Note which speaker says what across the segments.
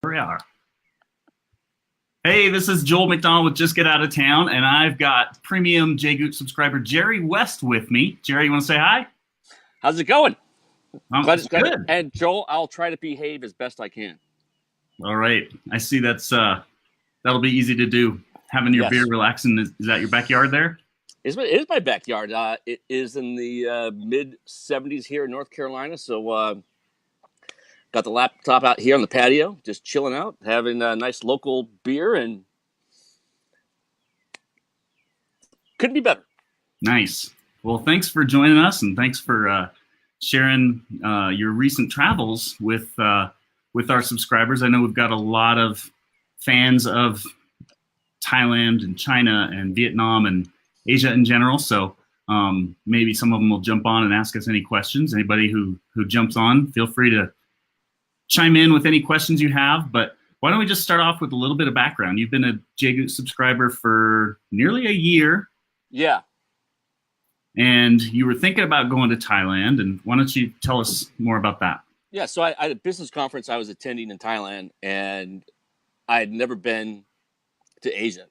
Speaker 1: Here we are. Hey, this is Joel McDonald with Just Get Out of Town, and I've got premium JGoot subscriber Jerry West with me. Jerry, you want to say hi?
Speaker 2: How's it going?
Speaker 1: It's
Speaker 2: Glad.
Speaker 1: good.
Speaker 2: And Joel, I'll try to behave as best I can.
Speaker 1: All right. I see that'll be easy to do. Having your beer,
Speaker 2: Yes,
Speaker 1: relaxing. Is that your backyard there?
Speaker 2: it is my backyard. It is in the mid 70s here in North Carolina. So got the laptop out here on the patio, just chilling out, having a nice local beer, and couldn't be better.
Speaker 1: Nice. Well, thanks for joining us, and thanks for sharing your recent travels with our subscribers. I know we've got a lot of fans of Thailand and China and Vietnam and Asia in general. So maybe some of them will jump on and ask us any questions. Anybody who jumps on, feel free to chime in with any questions you have. But why don't we just start off with a little bit of background? You've been a JGoot subscriber for nearly a year,
Speaker 2: Yeah.
Speaker 1: and you were thinking about going to Thailand. And why don't you tell us more about that?
Speaker 2: Yeah. So I had a business conference I was attending in Thailand, and I had never been to Asia.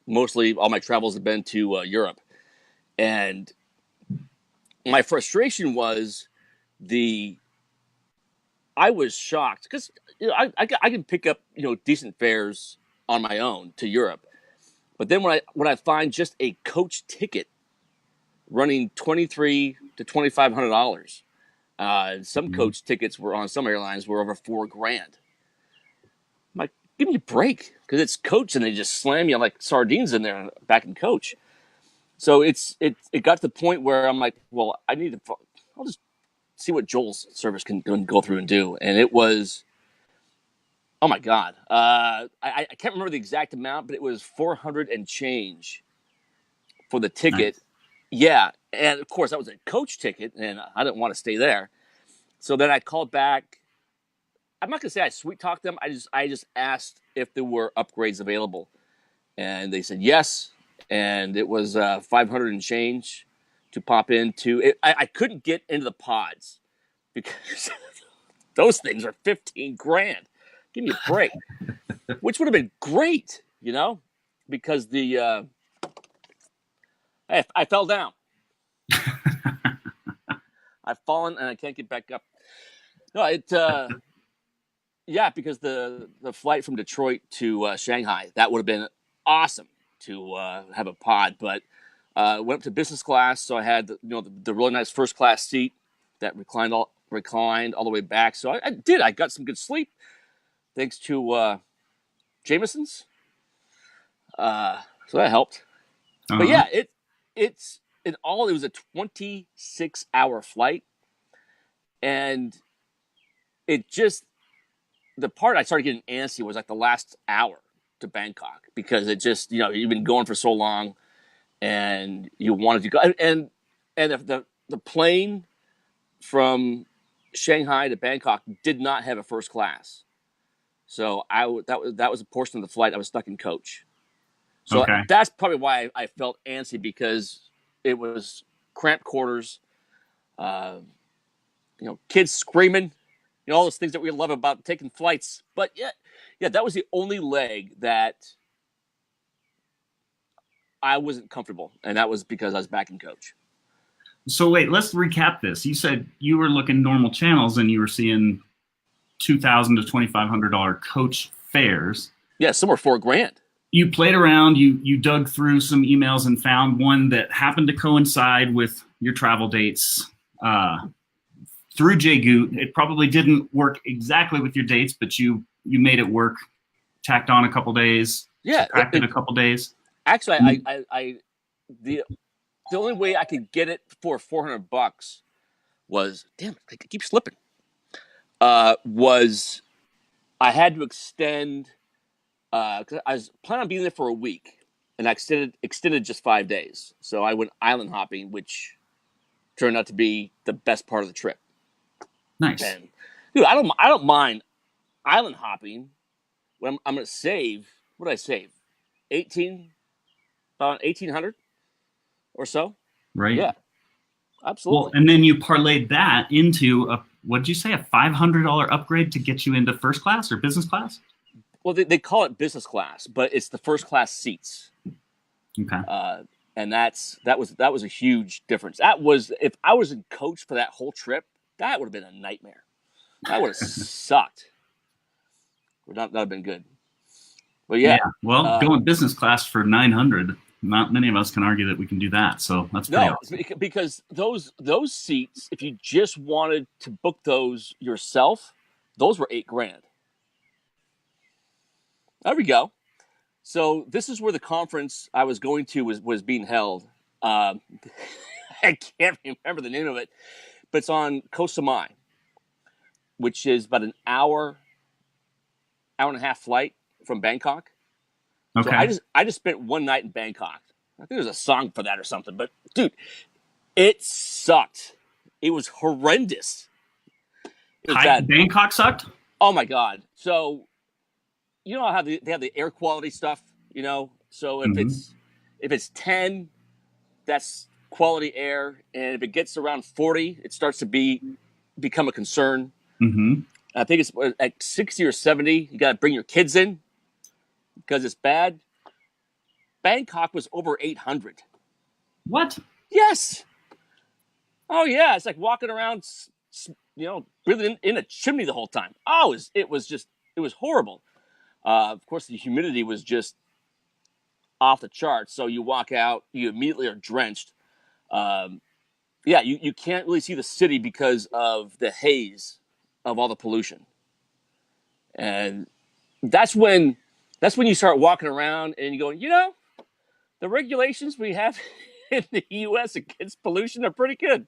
Speaker 2: Mostly all my travels have been to Europe. And my frustration was the I was shocked because I can pick up decent fares on my own to Europe, but then when I find just a coach ticket running $2,300 to $2,500, some
Speaker 1: Mhm.
Speaker 2: coach tickets were on some airlines were over $4,000. I'm like, give me a break, because it's coach and they just slam you like sardines in there back in coach. So it got to the point where I'm like, well, I'll just see what Joel's service can go through and do. And it was, oh my God. I can't remember the exact amount, but it was 400 and change for the ticket.
Speaker 1: Nice.
Speaker 2: Yeah. And of course, that was a coach ticket, and I didn't want to stay there. So then I called back. I'm not going to say I sweet talked them. I just asked if there were upgrades available. And they said yes. And it was 500 and change to pop into it. I couldn't get into the pods because those things are 15 grand. Give me a break. Which would have been great, because I fell down. I've fallen and I can't get back up. No, yeah, because the flight from Detroit to Shanghai, that would have been awesome to have a pod, but went up to business class, so I had the really nice first class seat that reclined all the way back. So I got some good sleep thanks to Jameson's. So that helped. But
Speaker 1: Uh-huh.
Speaker 2: yeah, it was a 26-hour flight, and it just the part I started getting antsy was like the last hour to Bangkok, because it just you've been going for so long and you wanted to go, and the plane from Shanghai to Bangkok did not have a first class. So that was a portion of the flight I was stuck in coach. So
Speaker 1: Okay.
Speaker 2: that's probably why I felt antsy, because it was cramped quarters, uh, kids screaming, all those things that we love about taking flights. But yeah, that was the only leg that I wasn't comfortable, and that was because I was back in coach.
Speaker 1: So wait, let's recap this. You said you were looking normal channels and you were seeing $2,000 to $2,500 coach fares.
Speaker 2: Yeah, somewhere $4,000.
Speaker 1: You played around, you dug through some emails and found one that happened to coincide with your travel dates through JGoot. It probably didn't work exactly with your dates, but you made it work. Tacked on a couple days,
Speaker 2: Yeah,
Speaker 1: subtracted a couple days.
Speaker 2: actually,
Speaker 1: Mm.
Speaker 2: the only way I could get it for $400 was, damn it, I keep slipping. Was I had to extend, because I was planning on being there for a week, and I extended just 5 days. So I went island hopping, which turned out to be the best part of the trip.
Speaker 1: Nice.
Speaker 2: And dude, I don't mind island hopping when I'm going to save. What did I save? 18 about 1,800 or so.
Speaker 1: Right.
Speaker 2: Yeah,
Speaker 1: Well,
Speaker 2: Absolutely.
Speaker 1: and then you parlayed that into a, what did you say, a $500 upgrade to get you into first class or business class?
Speaker 2: Well, they call it business class, but it's the first class seats.
Speaker 1: Okay.
Speaker 2: Uh, and that was a huge difference. That was, if I was in coach for that whole trip, that would have been a nightmare. That would have sucked. Would not have been good. But
Speaker 1: Yeah.
Speaker 2: yeah,
Speaker 1: Well,
Speaker 2: uh,
Speaker 1: going business class for 900, not many of us can argue that we can do that. So that's pretty
Speaker 2: no,
Speaker 1: awesome.
Speaker 2: because those seats, if you just wanted to book those yourself, those were $8,000. There we go. So this is where the conference I was going to was being held. Um, I can't remember the name of it, but it's on Koh Samui, which is about an hour and a half flight from Bangkok. So
Speaker 1: Okay.
Speaker 2: I just spent one night in Bangkok. I think there's a song for that or something. But dude, it sucked. It was horrendous. It was bad.
Speaker 1: Bangkok sucked?
Speaker 2: Oh my god. So you know how they have the air quality stuff. So
Speaker 1: Hmm.
Speaker 2: if it's 10, that's quality air, and if it gets around 40, it starts to become a concern.
Speaker 1: Hmm.
Speaker 2: I think it's at 60 or 70. You got to bring your kids in because it's bad. Bangkok was over 800.
Speaker 1: What?
Speaker 2: Yes. Oh yeah. It's like walking around, breathing in a chimney the whole time. Oh, it was horrible. Of course, the humidity was just off the charts. So you walk out, you immediately are drenched. Um, yeah, you can't really see the city because of the haze of all the pollution, and that's when you start walking around and you go, the regulations we have in the U.S. against pollution are pretty good.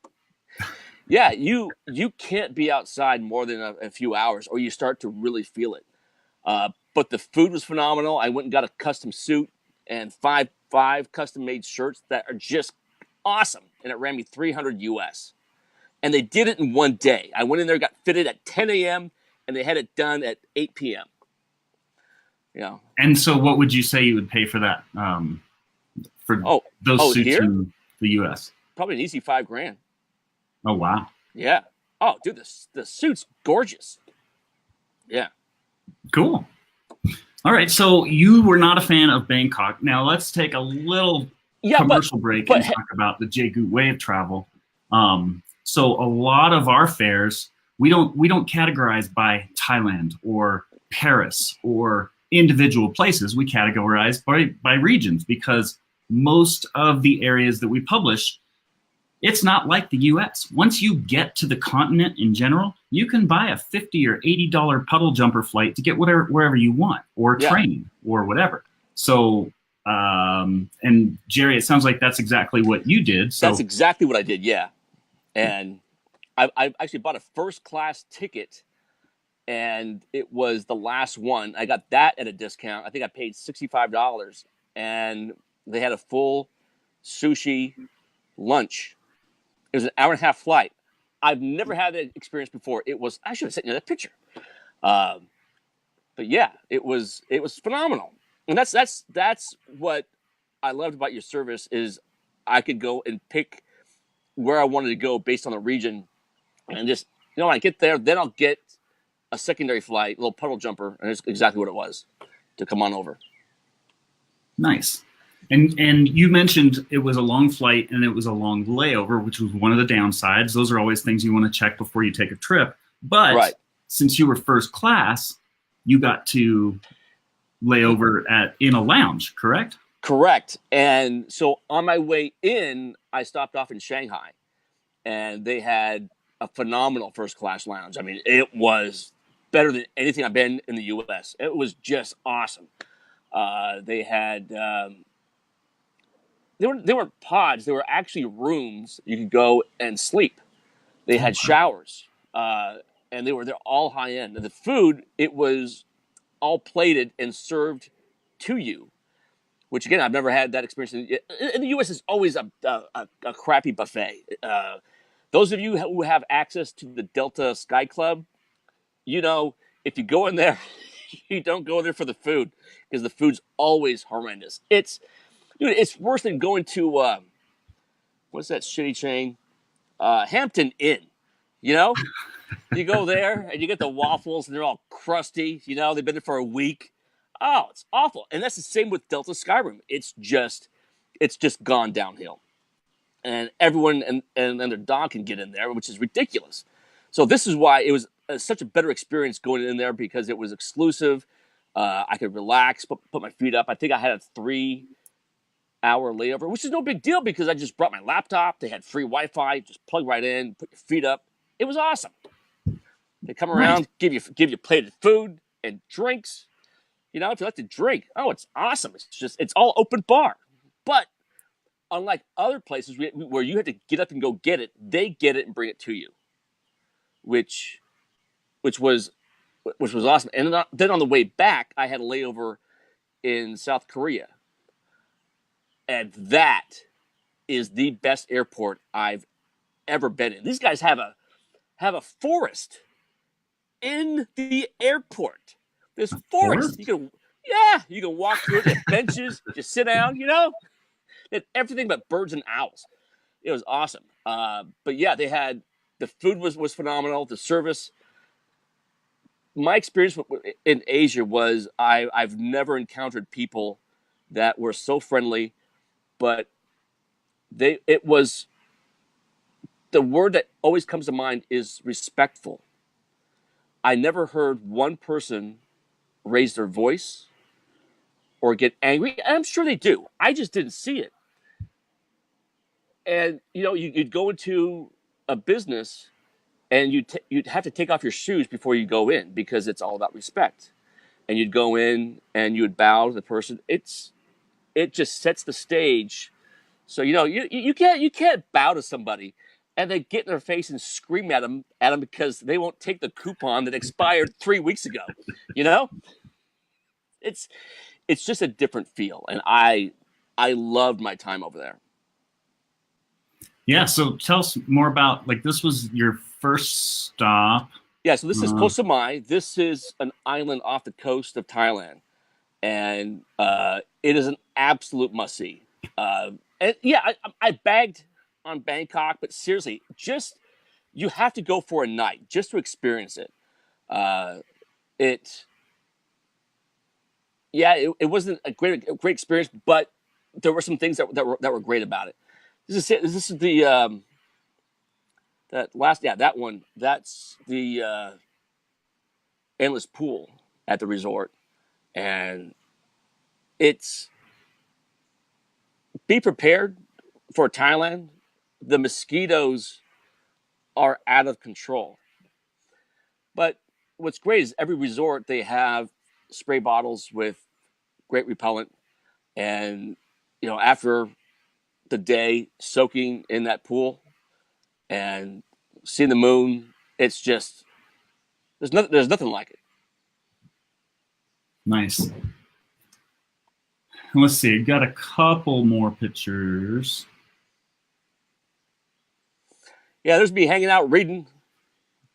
Speaker 2: Yeah, you can't be outside more than a few hours, or you start to really feel it. But the food was phenomenal. I went and got a custom suit and five custom made shirts that are just awesome, and it ran me 300 US. And they did it in one day. I went in there, got fitted at 10 a.m., and they had it done at 8 p.m. You know.
Speaker 1: And so, what would you say you would pay for that? For
Speaker 2: Oh,
Speaker 1: those suits
Speaker 2: here
Speaker 1: in the U.S.?
Speaker 2: probably an easy $5,000.
Speaker 1: Oh, wow.
Speaker 2: Yeah. Oh, dude, the suit's gorgeous. Yeah.
Speaker 1: Cool. All right. So, you were not a fan of Bangkok. Now, let's take a little
Speaker 2: Yeah,
Speaker 1: commercial break and
Speaker 2: but
Speaker 1: talk about the Jaegu way of travel. So, a lot of our fares, we don't categorize by Thailand or Paris or individual places. We categorize by regions because most of the areas that we publish, it's not like the US. Once you get to the continent in general, you can buy a $50 or $80 puddle jumper flight to get wherever you want, or
Speaker 2: yeah,
Speaker 1: train, or whatever. So, and Jerry, it sounds like that's exactly what you did.
Speaker 2: that's
Speaker 1: So,
Speaker 2: exactly what I did. Yeah. And I actually bought a first class ticket, and it was the last one. I got that at a discount. I think I paid $65, and they had a full sushi lunch. It was an hour and a half flight. I've never had that experience before. It was, I should have sent you that picture. Um, but yeah, it was phenomenal, and that's what I loved about your service is I could go and pick where I wanted to go based on the region, and just when I get there, then I'll get a secondary flight, a little puddle jumper, and it's exactly what it was to come on over.
Speaker 1: nice. And you mentioned it was a long flight and it was a long layover, which was one of the downsides. Those are always things you want to check before you take a trip. But
Speaker 2: Right.
Speaker 1: since you were first class, you got to lay over in a lounge, correct?
Speaker 2: Correct. And so on my way in, I stopped off in Shanghai, and they had a phenomenal first class lounge. I mean, it was better than anything I've been in the U.S. It was just awesome. They had they weren't pods. They were actually rooms you could go and sleep. They
Speaker 1: Oh,
Speaker 2: had showers, and they're all high end. And the food, it was all plated and served to you. Which again, I've never had that experience. In the U.S., it's always a crappy buffet. Those of you who have access to the Delta Sky Club, if you go in there, you don't go there for the food because the food's always horrendous. It's worse than going to what's that shitty chain? Hampton Inn. You know, you go there and you get the waffles and they're all crusty. You know, they've been there for a week. Oh, it's awful. And that's the same with Delta Skyrim. It's just gone downhill. And everyone and their dog can get in there, which is ridiculous. So this is why it was such a better experience going in there, because it was exclusive. I could relax, put my feet up. I think I had a 3-hour layover, which is no big deal because I just brought my laptop. They had free Wi-Fi. Just plug right in, put your feet up. It was awesome. They come
Speaker 1: Nice.
Speaker 2: around, give you plated food and drinks. You know, if you like to drink, oh, it's awesome. It's all open bar. But unlike other places where you had to get up and go get it, they get it and bring it to you, which which was which was awesome. And then on the way back, I had a layover in South Korea, and that is the best airport I've ever been in. These guys have a forest in the airport. This forest,
Speaker 1: Forest?
Speaker 2: you can walk through it. There's benches, just sit down. You know, it's everything but birds and owls. It was awesome. But yeah, the food was phenomenal. The service. My experience in Asia was I've never encountered people that were so friendly, but it was the word that always comes to mind is respectful. I never heard one person raise their voice or get angry. And I'm sure they do. I just didn't see it. And you know, you'd go into a business and you'd have to take off your shoes before you go in because it's all about respect. And you'd go in and you would bow to the person. It just sets the stage. So you know you can't bow to somebody and they get in their face and scream at them because they won't take the coupon that expired 3 weeks ago. You know, it's it's just a different feel, and I loved my time over there.
Speaker 1: Yeah. So tell us more about, like, this was your first stop.
Speaker 2: Yeah, so this is
Speaker 1: Uh,
Speaker 2: Koh Samui. This is an island off the coast of Thailand, and it is an absolute must see. And yeah, I bagged on Bangkok, but seriously, just you have to go for a night just to experience it. Uh, it yeah, it wasn't a great experience, but there were some things that were great about it. This is the that last yeah that one that's the endless pool at the resort, and it's be prepared for Thailand. The mosquitoes are out of control. But what's great is every resort they have spray bottles with great repellent, and you know after the day soaking in that pool and seeing the moon, it's just there's nothing like it.
Speaker 1: nice. Let's see. Got a couple more pictures.
Speaker 2: Yeah, there's me hanging out reading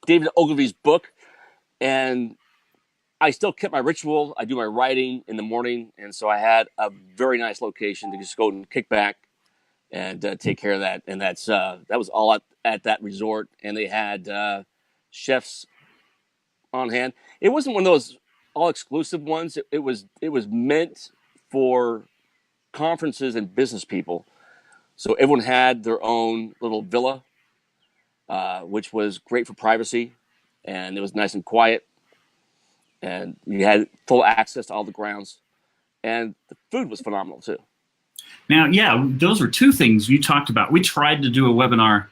Speaker 2: David Ogilvy's book, and I still kept my ritual. I do my writing in the morning, and so I had a very nice location to just go and kick back and take care of that. And that was all at that resort, and they had chefs on hand. It wasn't one of those all exclusive ones. It was meant for conferences and business people. So everyone had their own little villa, which was great for privacy, and it was nice and quiet, and you had full access to all the grounds, and the food was phenomenal too.
Speaker 1: Now, yeah, those were two things you talked about. We tried to do a webinar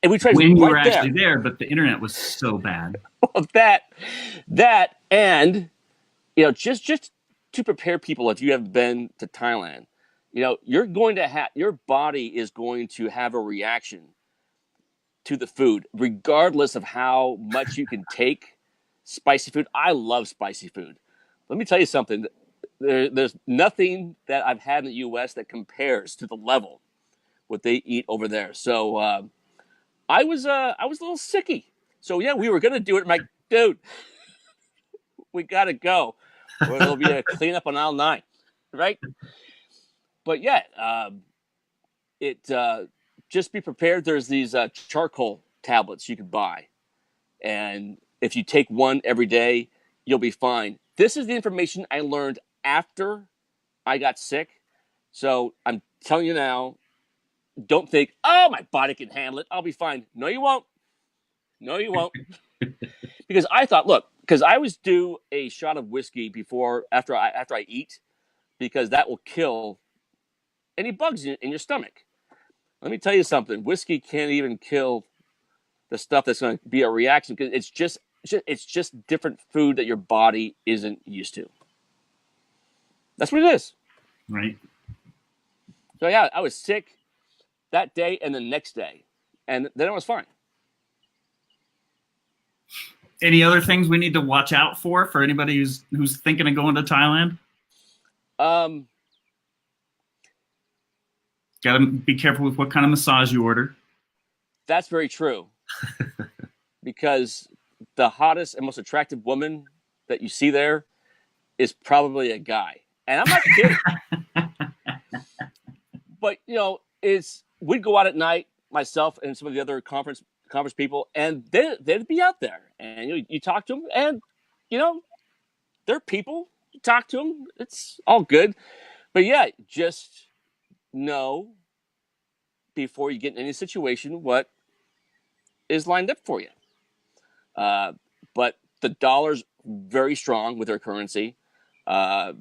Speaker 2: And we tried
Speaker 1: when you were
Speaker 2: right
Speaker 1: actually
Speaker 2: there.
Speaker 1: there, but the internet was so bad.
Speaker 2: that and just to prepare people if you have been to Thailand, you're going to have your body is going to have a reaction to the food, regardless of how much you can take spicy food. I love spicy food. Let me tell you something. There's nothing that I've had in the U.S. that compares to the level what they eat over there. So I was a little sicky. So yeah, we were gonna do it. I'm like, dude, we gotta go, or there'll be a cleanup on aisle 9, right? But yeah, it just be prepared. There's these charcoal tablets you can buy, and if you take one every day, you'll be fine. This is the information I learned after I got sick. So I'm telling you now, don't think, oh, my body can handle it. I'll be fine. No, you won't. No, you won't. Because I thought, look, because I always do a shot of whiskey after I eat, because that will kill any bugs in your stomach. Let me tell you something. Whiskey can't even kill the stuff that's going to be a reaction, because it's just different food that your body isn't used to. That's what it is.
Speaker 1: Right.
Speaker 2: So yeah, I was sick that day and the next day, and then it was fine.
Speaker 1: Any other things we need to watch out for anybody who's thinking of going to Thailand?
Speaker 2: Um,
Speaker 1: Got to be careful with what kind of massage you order.
Speaker 2: that's very true. Because the hottest and most attractive woman that you see there is probably a guy. And I'm not kidding. But, we'd go out at night, myself and some of the other conference people, and they'd be out there. And you talk to them, and, they're people. You talk to them. It's all good. But, yeah, just know before you get in any situation what is lined up for you. But the dollar's very strong with their currency. A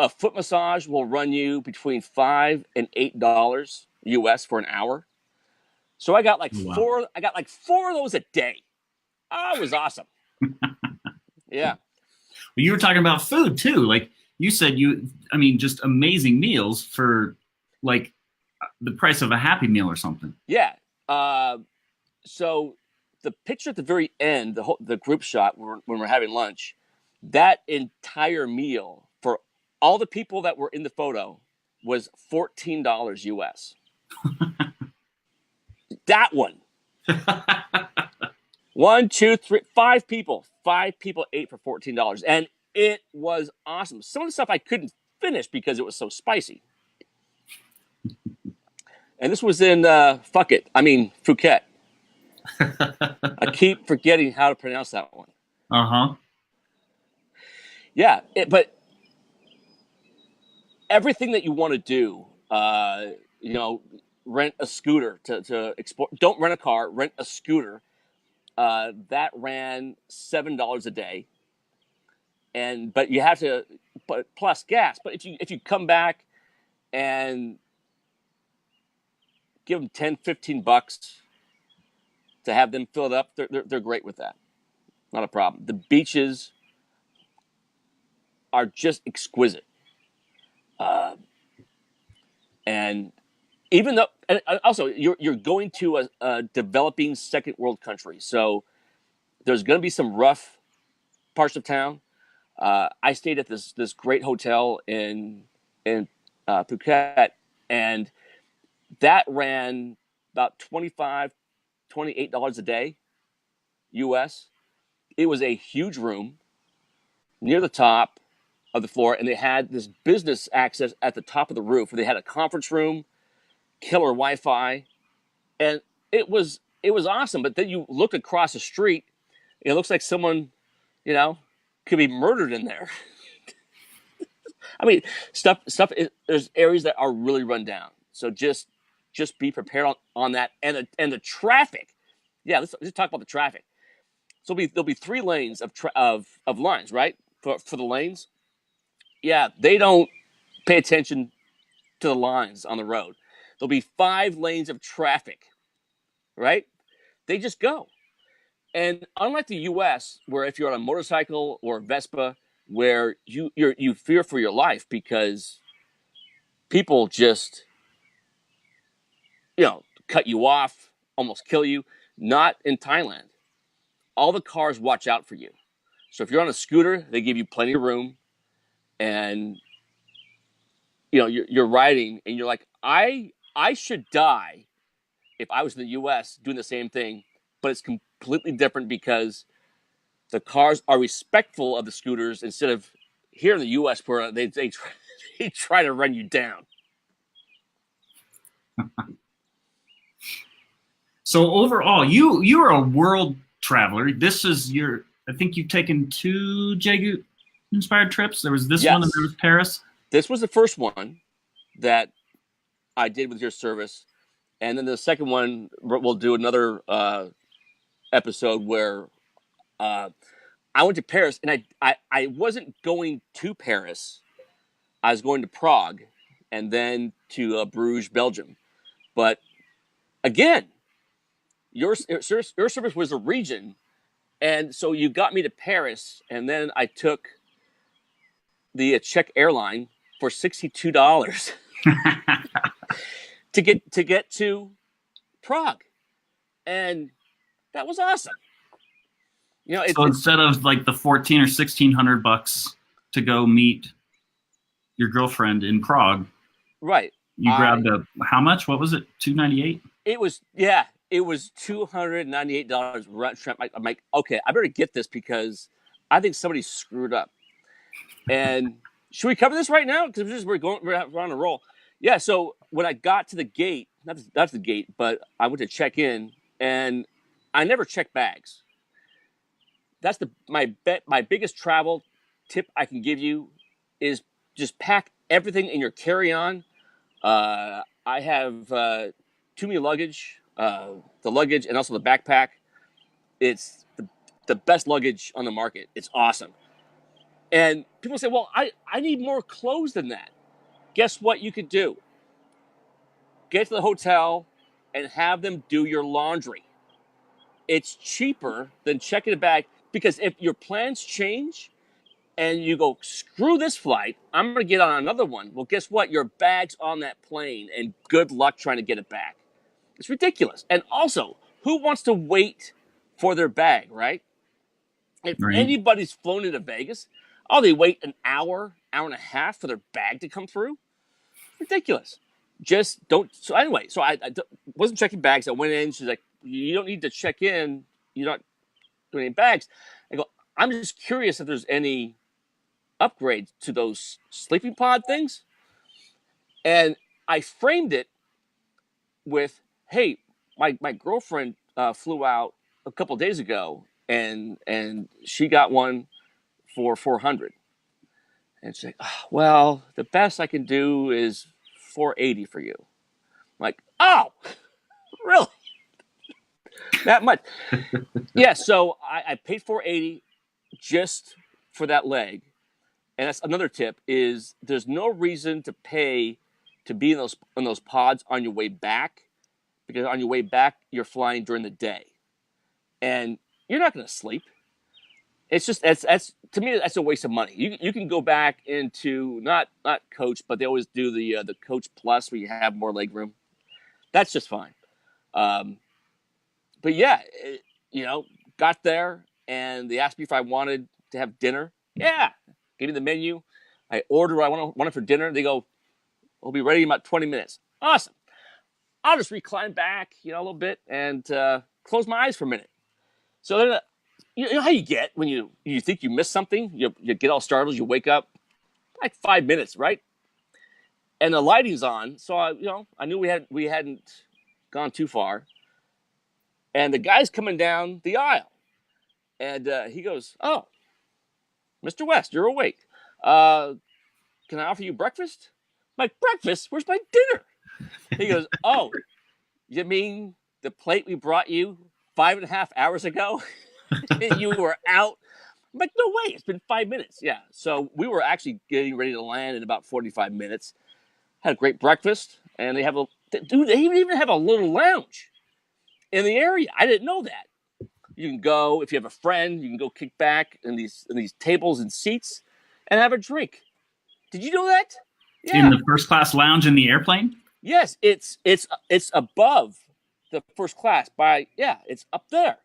Speaker 2: foot massage will run you between $5 and $8 US for an hour. So I got like four. I got like 4 of those a day. Oh, it was awesome. Yeah.
Speaker 1: Well, you were talking about food too. Like you said, just amazing meals for like the price of a Happy Meal or something.
Speaker 2: Yeah. So the picture at the very end, the group shot when we're having lunch, that entire meal for all the people that were in the photo was $14 US. That one. 1, 2, 3, 5 people. 5 people ate for $14, and it was awesome. Some of the stuff I couldn't finish because it was so spicy. And this was in Phuket. I keep forgetting how to pronounce that one.
Speaker 1: Uh-huh.
Speaker 2: Yeah, but everything that you want to do, rent a scooter to explore. Don't rent a car, rent a scooter. That ran $7 a day. But you have to, but plus gas. But if you come back and give them 10, 15 bucks to have them fill it up, they're great with that. Not a problem. The beaches are just exquisite. And even though, and also you're going to a developing second world country, so there's going to be some rough parts of town. I stayed at this great hotel in Phuket, and that ran about $28 a day US. It was a huge room near the top of the floor, and they had this business access at the top of the roof where they had a conference room, killer Wi-Fi, and it was awesome. But then you look across the street, it looks like someone, could be murdered in there. I mean, stuff. There's areas that are really run down, so just be prepared on that, and the traffic. Yeah, let's talk about the traffic. So there'll be 3 lanes of lines, right? For the lanes. Yeah, they don't pay attention to the lines on the road. There'll be 5 lanes of traffic, right? They just go. And unlike the U.S., where if you're on a motorcycle or a Vespa, where you fear for your life because people just, cut you off, almost kill you. Not in Thailand. All the cars watch out for you. So if you're on a scooter, they give you plenty of room, and you're riding, and you're like, I should die if I was in the U.S. doing the same thing, but it's completely different because the cars are respectful of the scooters instead of here in the U.S. where they try to run you down.
Speaker 1: So overall, you are a world traveler. This is your. I think you've taken two Jaegu inspired trips. There was this one, and there
Speaker 2: Yes,
Speaker 1: was Paris.
Speaker 2: this was the first one that I did with your service, and then the second one we'll do another episode where uh, I went to Paris, and I wasn't going to Paris. I was going to Prague, and then to Bruges, Belgium. But again, your service was a region, and so you got me to Paris, and then I took the Czech airline for $62 to get to Prague, and that was awesome. You know,
Speaker 1: So instead of like the 14 or 1600 bucks to go meet your girlfriend in Prague,
Speaker 2: right.
Speaker 1: you grabbed a how much? What was it? 298.
Speaker 2: It was it was $298 round trip. I'm like, okay, I better get this because I think somebody screwed up. And should we cover this right now? Because we're on a roll. Yeah. So when I got to the gate, not the gate, but I went to check in, and I never check bags. That's my biggest travel tip I can give you is just pack everything in your carry on. I have too many luggage, the luggage and also the backpack. It's the best luggage on the market. It's awesome. And people say, well, I need more clothes than that. Guess what you could do? Get to the hotel and have them do your laundry. It's cheaper than checking a bag because if your plans change and you go, screw this flight, I'm going to get on another one. Well, guess what? Your bag's on that plane and good luck trying to get it back. It's ridiculous. And also, who wants to wait for their bag, right? If
Speaker 1: Right.
Speaker 2: anybody's flown into Vegas, oh, they wait an hour, hour and a half for their bag to come through? Ridiculous. Just don't. So anyway, so I wasn't checking bags. I went in. She's like, you don't need to check in. You're not doing any bags. I go, I'm just curious if there's any upgrades to those sleeping pod things. And I framed it with, hey, my girlfriend flew out a couple of days ago, and she got one for 400. And she's like, oh, well, the best I can do is 480 for you. I'm like, oh, really? That much? Yeah. So I paid 480 just for that leg. And that's another tip: is there's no reason to pay to be in those pods on your way back, because on your way back you're flying during the day, and you're not going to sleep. It's just that's to me that's a waste of money. You can go back into not coach, but they always do the coach plus where you have more leg room. That's just fine. Um, but yeah, got there and they asked me if I wanted to have dinner. Yeah, gave me the menu. I ordered what I wanted for dinner. They go, "We'll be ready in about 20 minutes." Awesome. I'll just recline back, a little bit and close my eyes for a minute. So then, you know how you get when you think you missed something, you get all startled, you wake up like 5 minutes, right? And the lighting's on, so I knew we hadn't gone too far. And the guy's coming down the aisle, and he goes, "Oh, Mr. West, you're awake. Uh, can I offer you breakfast?" I'm like, breakfast? Where's my dinner? He goes, "Oh, you mean the plate we brought you 5.5 hours ago? You were out." I'm like, "No way, it's been 5 minutes." Yeah. So we were actually getting ready to land in about 45 minutes. Had a great breakfast, and they even have a little lounge in the area. I didn't know that. You can go if you have a friend. You can go kick back in these tables and seats, and have a drink. Did you know that?
Speaker 1: In
Speaker 2: Yeah.
Speaker 1: the first class lounge in the airplane.
Speaker 2: Yes, it's above the first class it's up there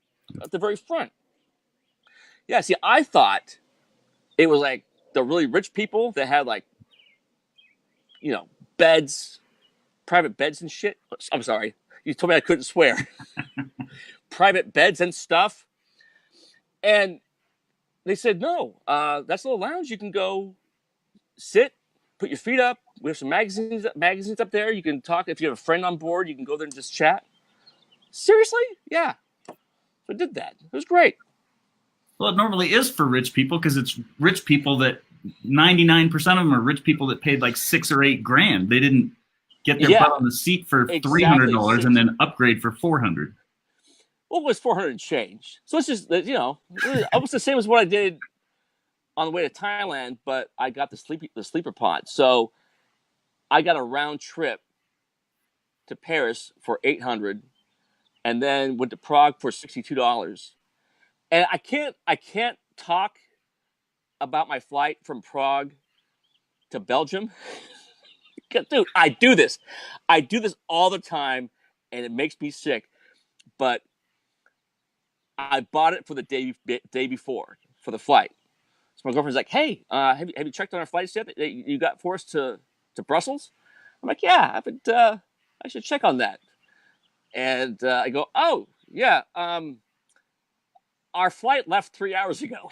Speaker 2: at the very front. Yeah, see, I thought it was like the really rich people that had like, beds, private beds and shit. I'm sorry. You told me I couldn't swear. Private beds and stuff. And they said, no, that's a little lounge. You can go sit, put your feet up. We have some magazines up there. You can talk. If you have a friend on board, you can go there and just chat. Seriously? Yeah. So I did that. It was great.
Speaker 1: Well, it normally is for rich people because it's rich people that 99% of them are rich people that paid like $6 or $8 grand. They didn't get their butt on the seat for $300 and then upgrade for $400.
Speaker 2: Well, it was 400 change. So it's just, almost the same as what I did on the way to Thailand, but I got the sleeper pod. So I got a round trip to Paris for $800, and then went to Prague for $62. And I can't talk about my flight from Prague to Belgium. Dude, I do this all the time, and it makes me sick. But I bought it for the day before for the flight. So my girlfriend's like, "Hey, have you checked on our flights yet? That you got for us to Brussels?" I'm like, "Yeah, I should check on that." And I go, "Oh, yeah, our flight left 3 hours ago."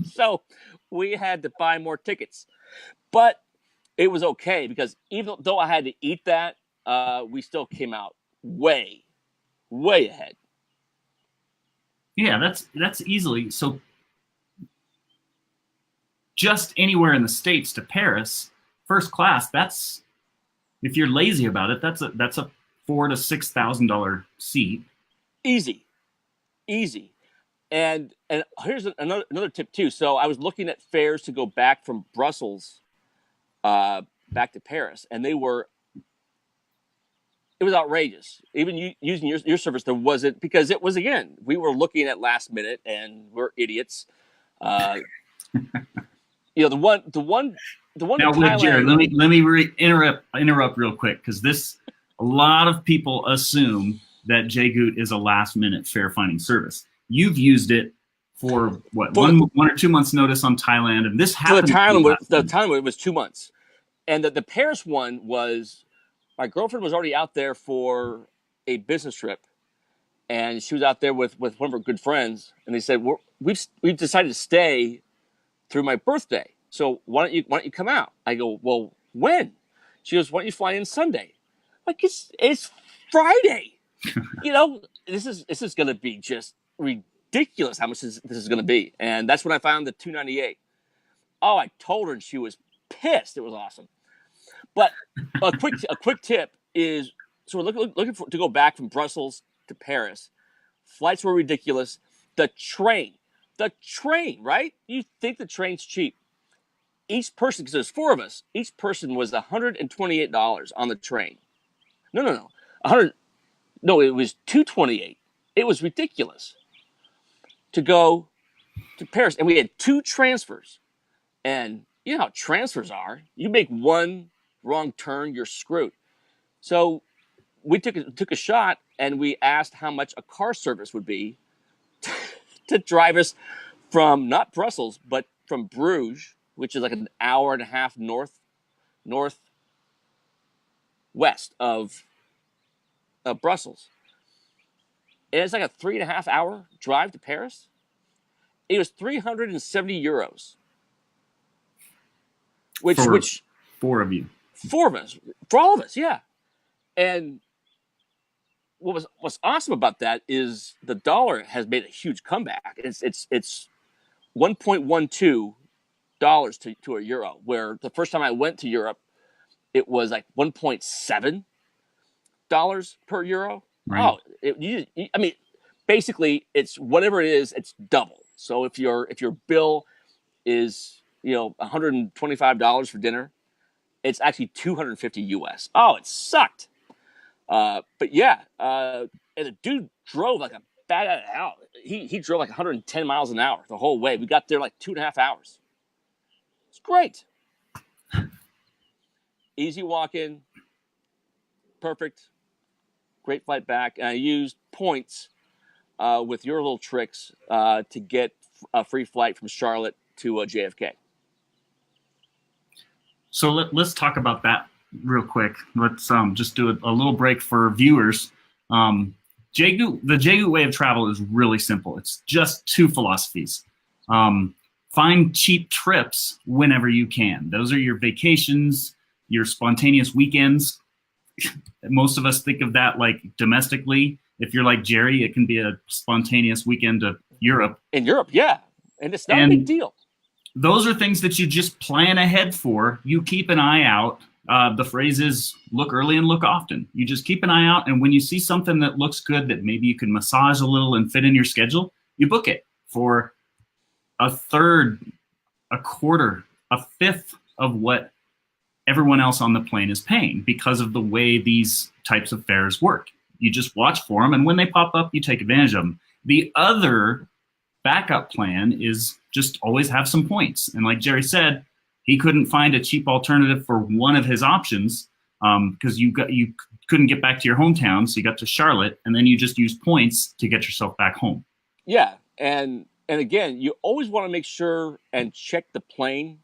Speaker 2: So we had to buy more tickets. But it was okay because even though I had to eat that, we still came out way, way ahead.
Speaker 1: Yeah, that's easily. So just anywhere in the States to Paris, first class, that's, if you're lazy about it, that's a $4,000 to $6,000 seat.
Speaker 2: Easy. And here's another tip too. So I was looking at fares to go back from Brussels back to Paris, and it was outrageous. Even using your service, there wasn't, because it was, again, we were looking at last minute and we're idiots. The one
Speaker 1: Now, with Jared, let me interrupt real quick, because a lot of people assume that JGoot is a last minute fare finding service. You've used it for what, one or 2 months notice on Thailand, and this happened.
Speaker 2: The Thailand was 2 months, and the Paris one was, my girlfriend was already out there for a business trip, and she was out there with one of her good friends, and they said, we've decided to stay through my birthday, so why don't you come out? I go, well, when? She goes, why don't you fly in Sunday? Like, it's Friday. This is going to be just ridiculous how much this is going to be. And that's when I found the $298. Oh, I told her, and she was pissed. It was awesome. But a quick tip is, so we're looking to go back from Brussels to Paris. Flights were ridiculous. The train, right? You think the train's cheap. Each person, because there's 4 of us, each person was $128 on the train. No. No, it was $228. It was ridiculous to go to Paris. And we had 2 transfers. And you know how transfers are. You make one wrong turn, you're screwed. So we took a shot, and we asked how much a car service would be to drive us from, not Brussels, but from Bruges, which is like an hour and a half northwest of Brussels. And it's like a 3.5 hour drive to Paris. It was €370, which
Speaker 1: 4 of you,
Speaker 2: 4 of us, for all of us, yeah. And what's awesome about that is the dollar has made a huge comeback. It's $1.12 to a euro, where the first time I went to Europe, it was like $1.7 per euro.
Speaker 1: Right.
Speaker 2: I mean, basically, it's whatever it is, it's double. So if your bill is $125 for dinner, it's actually $250 US. Oh, it sucked. But yeah, and the dude drove like a bat out of hell. He drove like 110 miles an hour the whole way. We got there like 2.5 hours. It's great. Easy walk-in, perfect. Great flight back. And I used points with your little tricks to get a free flight from Charlotte to JFK.
Speaker 1: So let's talk about that real quick. Let's just do a little break for viewers. The JGoot way of travel is really simple. It's just 2 philosophies. find cheap trips whenever you can. Those are your vacations, your spontaneous weekends. Most of us think of that like domestically. If you're like Jerry, it can be a spontaneous weekend to Europe.
Speaker 2: In Europe, yeah. And it's not a big
Speaker 1: And
Speaker 2: deal.
Speaker 1: those are things that you just plan ahead for. You keep an eye out. The phrase is look early and look often. You just keep an eye out. And when you see something that looks good that maybe you can massage a little and fit in your schedule, you book it for a third, a quarter, a fifth of what everyone else on the plane is paying because of the way these types of fares work. You just watch for them, and when they pop up, you take advantage of them. The other backup plan is just always have some points. And like Jerry said, he couldn't find a cheap alternative for one of his options because you couldn't get back to your hometown, so you got to Charlotte, and then you just used points to get yourself back home.
Speaker 2: Yeah, and again, you always want to make sure and check the plane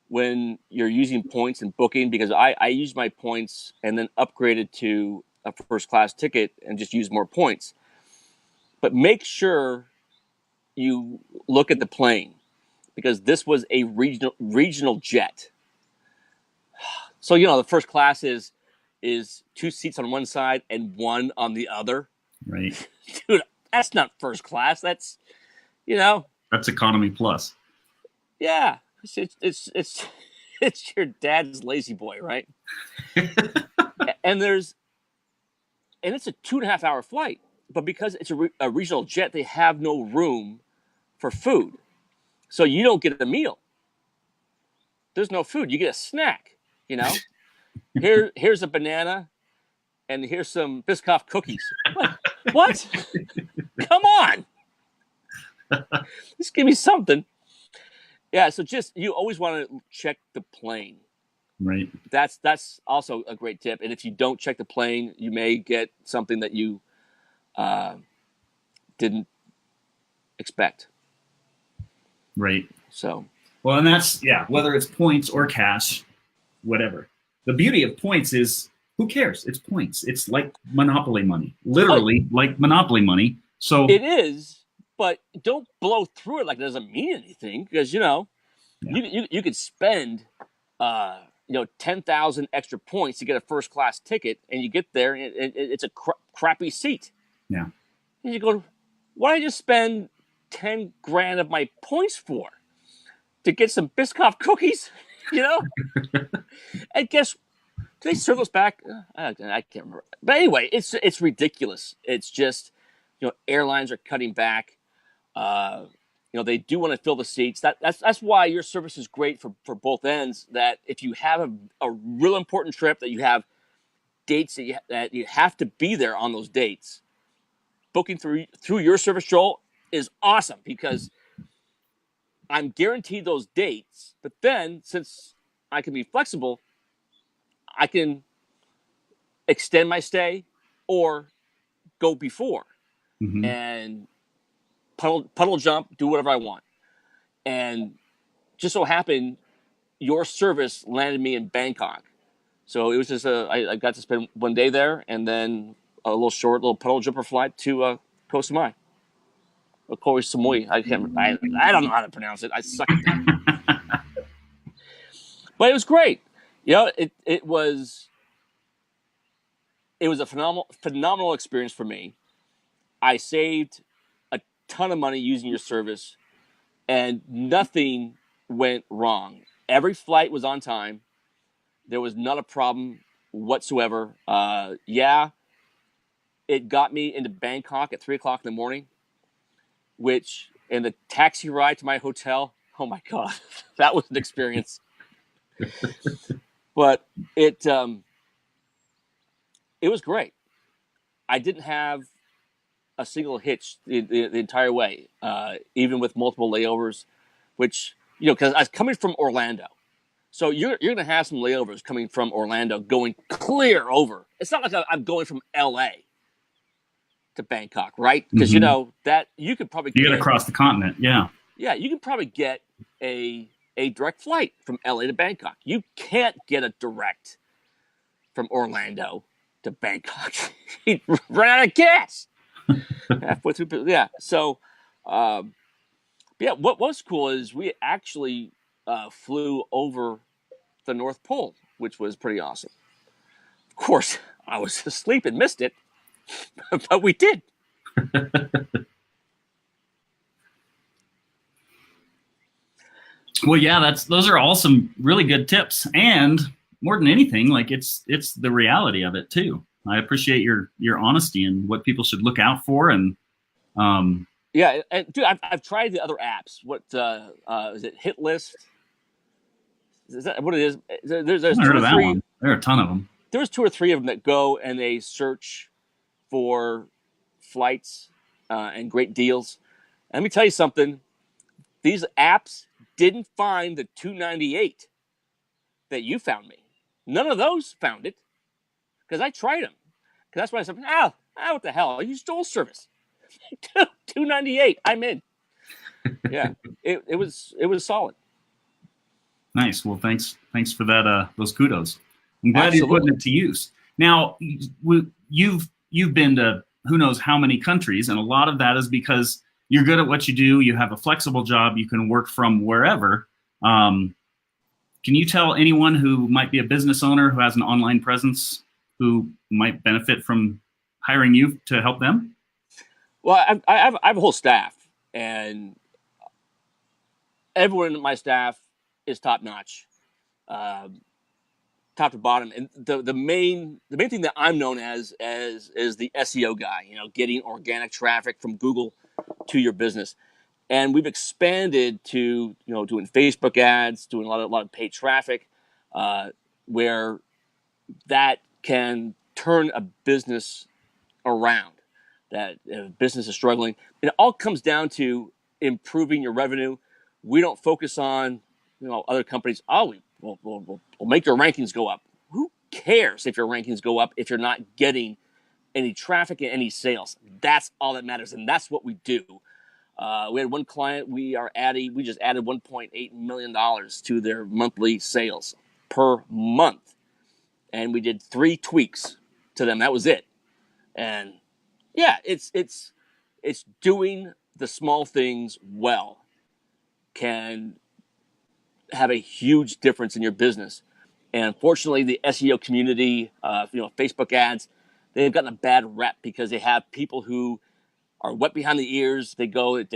Speaker 2: when you're using points and booking, because I used my points and then upgraded to a first class ticket and just used more points. But make sure you look at the plane, because this was a regional jet. So, the first class is 2 seats on one side and 1 on the other.
Speaker 1: Right.
Speaker 2: Dude, that's not first class. That's,
Speaker 1: That's economy plus.
Speaker 2: Yeah. It's your dad's lazy boy, right? and it's a 2.5 hour flight, but because it's a regional jet, they have no room for food, so you don't get a meal. There's no food. You get a snack. Here's a banana, and here's some Biscoff cookies. What? Come on, just give me something. Yeah, so you always want to check the plane.
Speaker 1: Right.
Speaker 2: That's also a great tip. And if you don't check the plane, you may get something that you didn't expect.
Speaker 1: Right.
Speaker 2: So.
Speaker 1: Well, and that's, whether it's points or cash, whatever. The beauty of points is, who cares? It's points. It's like Monopoly money, literally like Monopoly money. So
Speaker 2: it is. But don't blow through it like it doesn't mean anything, because you could spend 10,000 extra points to get a first class ticket, and you get there and it's a crappy seat.
Speaker 1: Yeah.
Speaker 2: And you go, what did I just spend 10 grand of my points for? To get some Biscoff cookies, And guess, do they serve those back? I can't remember. But anyway, it's ridiculous. It's just, airlines are cutting back. They do want to fill the seats. That's why your service is great for both ends. That if you have a real important trip, that you have dates that you have to be there on those dates, booking through your service, Joel, is awesome, because I'm guaranteed those dates. But then, since I can be flexible, I can extend my stay or go before.
Speaker 1: Mm-hmm.
Speaker 2: And puddle jump, do whatever I want. And just so happened, your service landed me in Bangkok. So it was just I got to spend one day there, and then a little puddle jumper flight to Koh Samui. Or Koh Samui. I don't know how to pronounce it. I suck at that. But it was great. It was a phenomenal experience for me. I saved a ton of money using your service, and nothing went wrong. Every flight was on time. There was not a problem whatsoever. It got me into Bangkok at 3:00 in the morning, and the taxi ride to my hotel, oh my God, that was an experience. But it was great. I didn't have a single hitch the entire way, even with multiple layovers, which, because I was coming from Orlando. So you're going to have some layovers coming from Orlando going clear over. It's not like I'm going from LA to Bangkok, right? Because, that you could probably
Speaker 1: get across the continent. Yeah.
Speaker 2: Yeah, you could probably get a direct flight from LA to Bangkok. You can't get a direct from Orlando to Bangkok. You'd run out of gas halfway through. Yeah. So, But yeah, what was cool is we actually flew over the North Pole, which was pretty awesome. Of course, I was asleep and missed it, but we did.
Speaker 1: Well, yeah, those are all some really good tips, and more than anything, like it's the reality of it too. I appreciate your honesty and what people should look out for, and um,
Speaker 2: Yeah, and dude, I've tried the other apps. What is it? Hit List? Is that what it is? There's
Speaker 1: I haven't
Speaker 2: two
Speaker 1: heard
Speaker 2: or
Speaker 1: of that
Speaker 2: three.
Speaker 1: one. There are a ton of them.
Speaker 2: There's two or three of them that go and they search for flights and great deals. And let me tell you something. These apps didn't find the 298 that you found me. None of those found it because I tried them. Because that's why I said, what the hell? You stole service. 298. I'm in. Yeah, it was solid.
Speaker 1: Nice. Well, thanks for that. Those kudos. I'm glad
Speaker 2: Absolutely.
Speaker 1: you're putting it to use. Now, you've been to who knows how many countries, and a lot of that is because you're good at what you do. You have a flexible job. You can work from wherever. Can you tell anyone who might be a business owner who has an online presence who might benefit from hiring you to help them?
Speaker 2: Well, I have a whole staff, and everyone in my staff is top notch, top to bottom. And the main thing that I'm known as is the SEO guy. Getting organic traffic from Google to your business. And we've expanded to doing Facebook ads, doing a lot of paid traffic, where that can turn a business around. That if a business is struggling, it all comes down to improving your revenue. We don't focus on other companies. We'll make your rankings go up. Who cares if your rankings go up if you're not getting any traffic and any sales? That's all that matters, and that's what we do. We had one client. We just added $1.8 million to their monthly sales per month, and we did 3 tweaks to them. That was it. And yeah, it's doing the small things well can have a huge difference in your business. And unfortunately, the SEO community, Facebook ads, they've gotten a bad rep because they have people who are wet behind the ears. They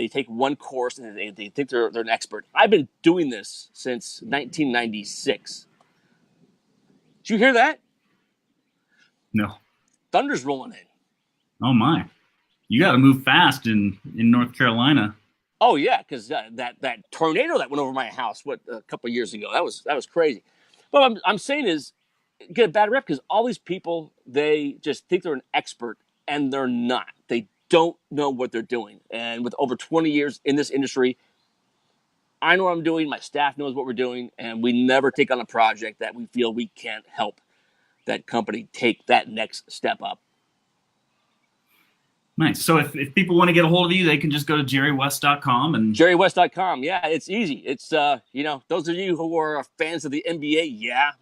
Speaker 2: take one course and they think they're an expert. I've been doing this since 1996. Did you hear that?
Speaker 1: No.
Speaker 2: Thunder's rolling in.
Speaker 1: Oh my. You got to move fast in North Carolina.
Speaker 2: Oh yeah, because that tornado that went over my house a couple of years ago, that was crazy. But what I'm saying is, get a bad rep because all these people, they just think they're an expert and they're not. They don't know what they're doing. And with over 20 years in this industry, I know what I'm doing. My staff knows what we're doing, and we never take on a project that we feel we can't help that company take that next step up.
Speaker 1: Nice. So if people want to get a hold of you, they can just go to jerrywest.com and
Speaker 2: jerrywest.com. Yeah, it's easy. It's those of you who are fans of the NBA,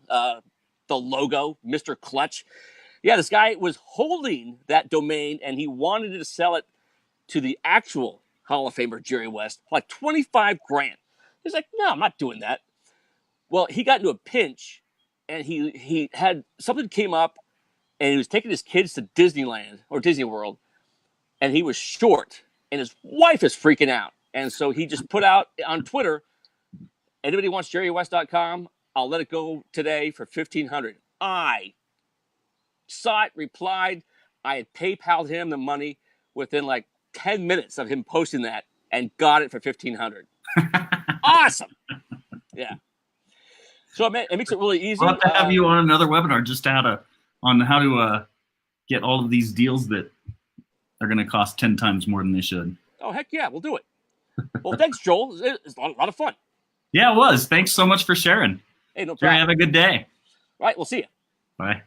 Speaker 2: the logo, Mr. Clutch. Yeah, this guy was holding that domain and he wanted to sell it to the actual Hall of Famer Jerry West for like $25,000. He's like, no, I'm not doing that. Well, he got into a pinch and he had something came up and he was taking his kids to Disneyland or Disney World. And he was short, and his wife is freaking out. And so he just put out on Twitter, anybody wants jerrywest.com, I'll let it go today for $1,500. I saw it, replied. I had PayPal'd him the money within like 10 minutes of him posting that and got it for $1,500. Awesome. Yeah. So it makes it really easy.
Speaker 1: I'll have to have you on another webinar just how to get all of these deals that are going to cost 10 times more than they should.
Speaker 2: Oh, heck yeah, we'll do it. Well, thanks, Joel. It's a lot of fun.
Speaker 1: Yeah, it was. Thanks so much for sharing.
Speaker 2: Hey, no problem.
Speaker 1: Jerry, have a good day.
Speaker 2: All right, we'll see you.
Speaker 1: Bye.